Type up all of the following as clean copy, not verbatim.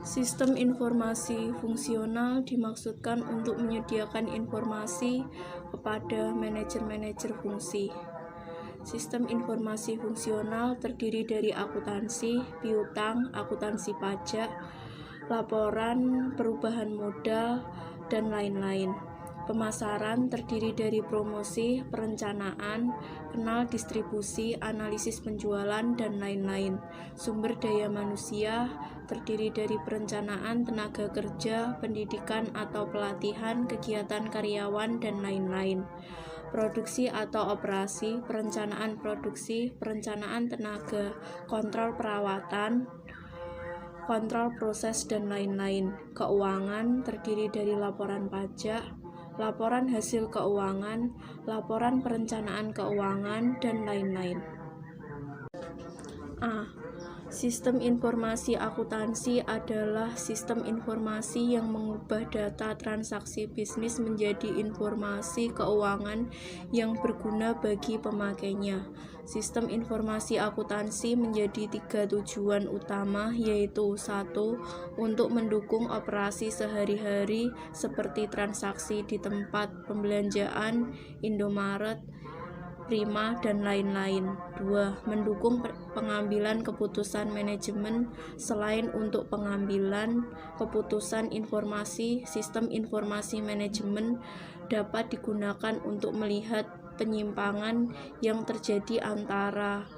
Sistem informasi fungsional dimaksudkan untuk menyediakan informasi kepada manajer-manajer fungsi. Sistem informasi fungsional terdiri dari akuntansi, piutang, akuntansi pajak, laporan perubahan modal, dan lain-lain. Pemasaran terdiri dari promosi, perencanaan, kenal distribusi, analisis penjualan, dan lain-lain. Sumber daya manusia terdiri dari perencanaan tenaga kerja, pendidikan atau pelatihan, kegiatan karyawan, dan lain-lain. Produksi atau operasi, perencanaan produksi, perencanaan tenaga, kontrol perawatan, kontrol proses, dan lain-lain. Keuangan terdiri dari laporan pajak, laporan hasil keuangan, laporan perencanaan keuangan, dan lain-lain. A. Sistem informasi akuntansi adalah sistem informasi yang mengubah data transaksi bisnis menjadi informasi keuangan yang berguna bagi pemakainya. Sistem informasi akuntansi menjadi 3 tujuan utama, yaitu 1. Untuk mendukung operasi sehari-hari seperti transaksi di tempat pembelanjaan, Indomaret, Prima, dan lain-lain. 2. Mendukung pengambilan keputusan manajemen. Selain untuk pengambilan keputusan informasi, sistem informasi manajemen dapat digunakan untuk melihat penyimpangan yang terjadi antara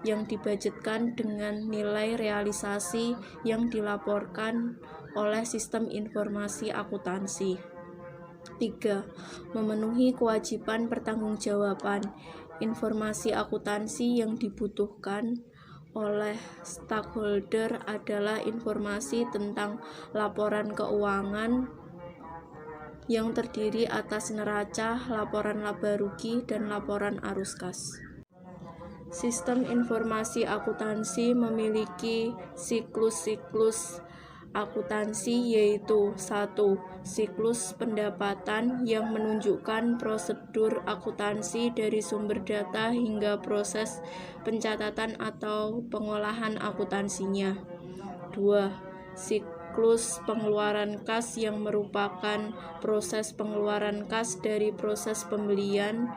yang dibudgetkan dengan nilai realisasi yang dilaporkan oleh sistem informasi akuntansi. 3. Memenuhi kewajiban pertanggungjawaban. Informasi akuntansi yang dibutuhkan oleh stakeholder adalah informasi tentang laporan keuangan yang terdiri atas neraca, laporan laba rugi, dan laporan arus kas. Sistem informasi akuntansi memiliki siklus-siklus akuntansi, yaitu 1. Siklus pendapatan yang menunjukkan prosedur akuntansi dari sumber data hingga proses pencatatan atau pengolahan akuntansinya. 2. Siklus pengeluaran kas yang merupakan proses pengeluaran kas dari proses pembelian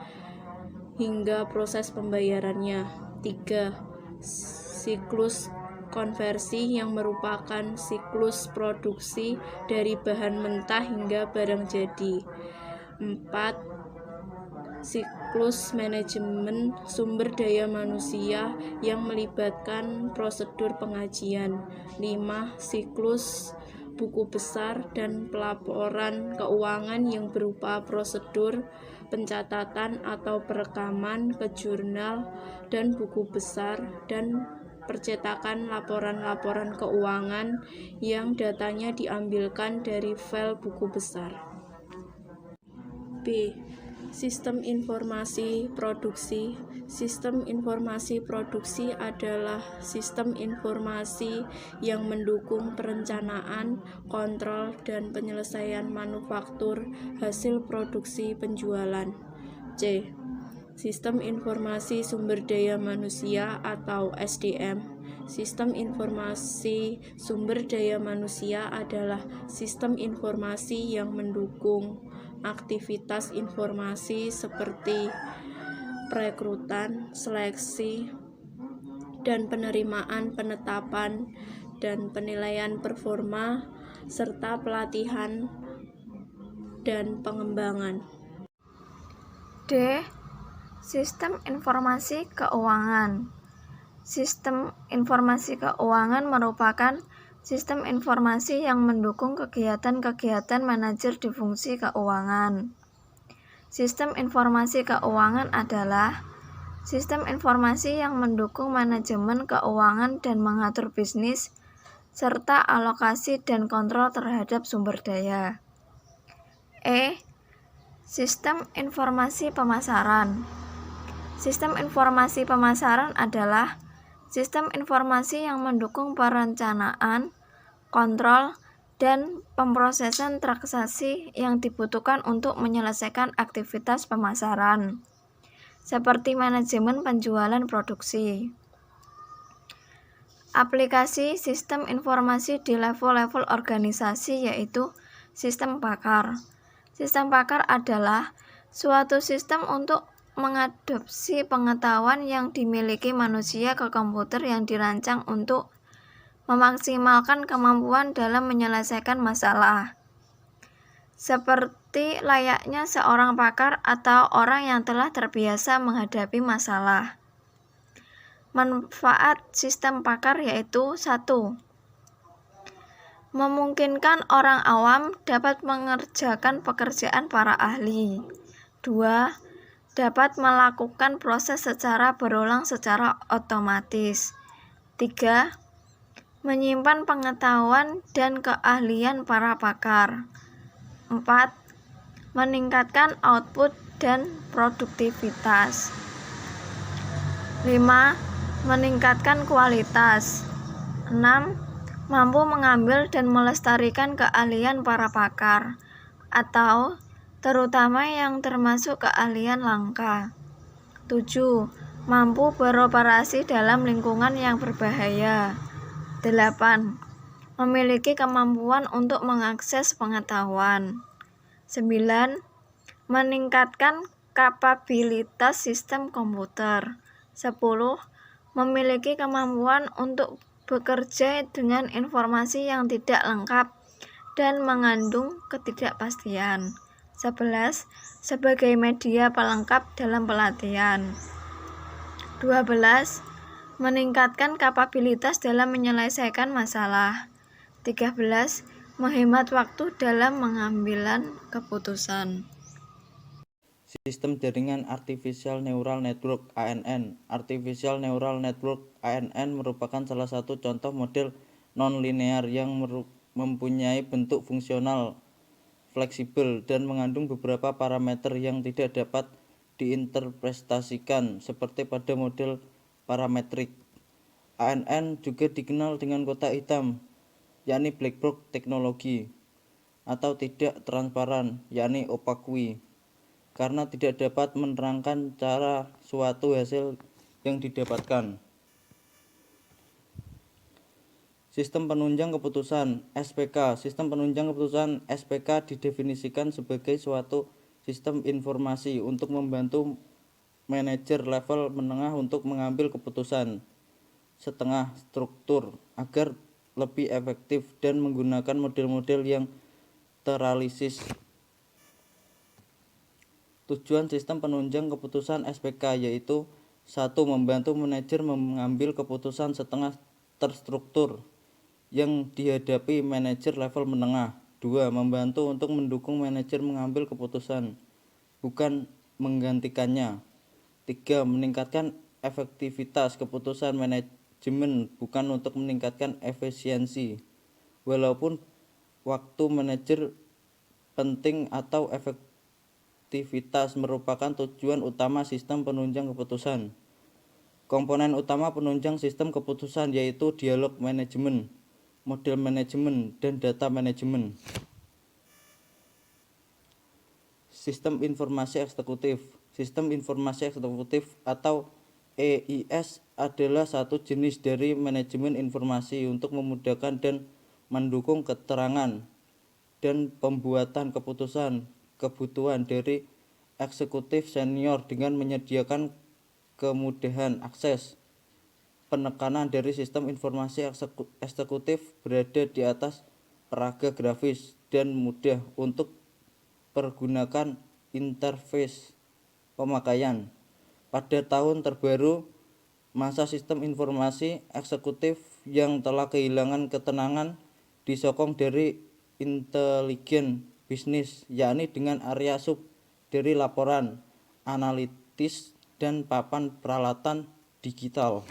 hingga proses pembayarannya. 3. Siklus konversi yang merupakan siklus produksi dari bahan mentah hingga barang jadi. 4. Siklus manajemen sumber daya manusia yang melibatkan prosedur pengajian. 5. Siklus buku besar dan pelaporan keuangan yang berupa prosedur pencatatan atau perekaman ke jurnal dan buku besar, dan percetakan laporan-laporan keuangan yang datanya diambilkan dari file buku besar. B. Sistem informasi produksi. Sistem informasi produksi adalah sistem informasi yang mendukung perencanaan, kontrol, dan penyelesaian manufaktur hasil produksi penjualan. C. Sistem informasi sumber daya manusia atau SDM. Sistem informasi sumber daya manusia adalah sistem informasi yang mendukung aktivitas informasi seperti perekrutan, seleksi, dan penerimaan, penetapan, dan penilaian performa, serta pelatihan dan pengembangan. D. Sistem informasi keuangan. Sistem informasi keuangan merupakan sistem informasi yang mendukung kegiatan-kegiatan manajer di fungsi keuangan. Sistem informasi keuangan adalah sistem informasi yang mendukung manajemen keuangan dan mengatur bisnis, serta alokasi dan kontrol terhadap sumber daya. E. Sistem informasi pemasaran. Sistem informasi pemasaran adalah sistem informasi yang mendukung perencanaan, kontrol, dan pemrosesan transaksi yang dibutuhkan untuk menyelesaikan aktivitas pemasaran, seperti manajemen penjualan produksi. aplikasi sistem informasi di level-level organisasi, yaitu sistem pakar. Sistem pakar adalah suatu sistem untuk mengadopsi pengetahuan yang dimiliki manusia ke komputer yang dirancang untuk memaksimalkan kemampuan dalam menyelesaikan masalah. Seperti layaknya seorang pakar atau orang yang telah terbiasa menghadapi masalah. Manfaat sistem pakar yaitu 1. Memungkinkan orang awam dapat mengerjakan pekerjaan para ahli. 2. Dapat melakukan proses secara berulang secara otomatis. 3. Menyimpan pengetahuan dan keahlian para pakar. 4. Meningkatkan output dan produktivitas. 5. Meningkatkan kualitas. 6. Mampu mengambil dan melestarikan keahlian para pakar, atau terutama yang termasuk keahlian langka. 7. Mampu beroperasi dalam lingkungan yang berbahaya. 8. Memiliki kemampuan untuk mengakses pengetahuan. 9. Meningkatkan kapabilitas sistem komputer. 10. Memiliki kemampuan untuk bekerja dengan informasi yang tidak lengkap dan mengandung ketidakpastian. 11. Sebagai media pelengkap dalam pelatihan. 12. Meningkatkan kapabilitas dalam menyelesaikan masalah. 13. Menghemat waktu dalam mengambilan keputusan. Sistem Jaringan Artificial Neural Network (ANN). Artificial Neural Network (ANN) merupakan salah satu contoh model non-linear yang mempunyai bentuk fungsional, fleksibel, dan mengandung beberapa parameter yang tidak dapat diinterpretasikan seperti pada model parametrik. ANN juga dikenal dengan kotak hitam, yakni black box teknologi, atau tidak transparan, yakni opaque, karena tidak dapat menerangkan cara suatu hasil yang didapatkan. Sistem penunjang keputusan (SPK). Sistem penunjang keputusan (SPK) didefinisikan sebagai suatu sistem informasi untuk membantu manajer level menengah untuk mengambil keputusan setengah struktur agar lebih efektif dan menggunakan model-model yang teralisis. Tujuan sistem penunjang keputusan SPK yaitu 1. Membantu manajer mengambil keputusan setengah terstruktur yang dihadapi manajer level menengah. 2. Membantu untuk mendukung manajer mengambil keputusan, bukan menggantikannya. 3. Meningkatkan efektivitas keputusan manajemen, bukan untuk meningkatkan efisiensi. Walaupun waktu manajer penting atau efektivitas merupakan tujuan utama sistem penunjang keputusan. Komponen utama penunjang sistem keputusan yaitu dialog manajemen, model manajemen, dan data manajemen. Sistem informasi eksekutif. Sistem informasi eksekutif atau EIS adalah satu jenis dari manajemen informasi untuk memudahkan dan mendukung keterangan dan pembuatan kebutuhan dari eksekutif senior dengan menyediakan kemudahan akses. Penekanan dari sistem informasi eksekutif berada di atas peraga grafis dan mudah untuk pergunakan interface pemakaian. Pada tahun terbaru, masa sistem informasi eksekutif yang telah kehilangan ketenangan disokong dari intelijen bisnis, yakni dengan area sub dari laporan, analitis, dan papan peralatan digital.